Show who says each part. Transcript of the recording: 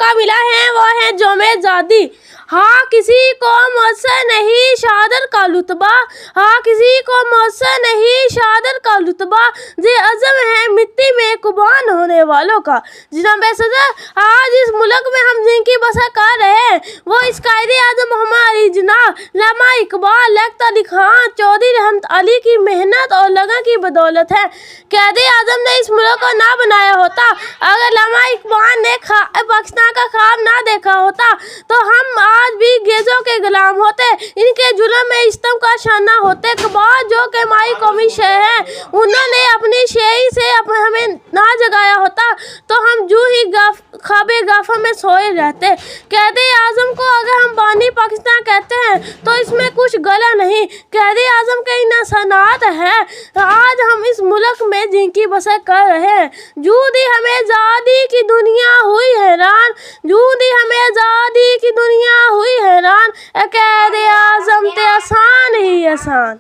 Speaker 1: موقع ملا ہے وہ ہے جوم آزادی۔ ہاں کسی کو میسر نہیں شہادت کا رتبہ، ہاں کسی کو میسر نہیں شہادت کا رتبہ، یہ عزم ہے مٹی میں قربان ہونے والوں کا۔ جناب صدر، آج اس ملک میں ہم جن کی بسر کر رہے ہیں وہ اس قائد اعظم محمد علی جناح علامہ اقبال لیاقت علی خان چودھری رحمت علی کی محنت اور لگن کی بدولت ہے۔ قائد اعظم نے اس ملک کو نہ بنایا ہوتا، اگر علامہ اقبال نے پاکستان کا خواب نہ دیکھا ہوتا تو ہم آج بھی انگریزوں کے غلام ہوتے، ان کے ظلم میں ستم کا شانہ ہوتے۔ اقبال جو کہ ہماری قومی شاعر ہیں، انہوں نے اپنی شاعری سے ہمیں نہ جگایا ہوتا تو ہم جو ہی خواب غافل میں سوئے رہتے۔ قائد اعظم کو اگر ہم بانی پاکستان کہتے ہیں تو اس میں کچھ غلط نہیں، قائد اعظم کے ان احسانات ہیں آج ہم اس ملک میں جن کی بسر کر رہے ہیں۔ جودی ہمیں آزادی کی دنیا ہوئی حیران، جودی ہمیں آزادی کی دنیا ہوئی حیران، اے قائد اعظم تے آسان ہی آسان۔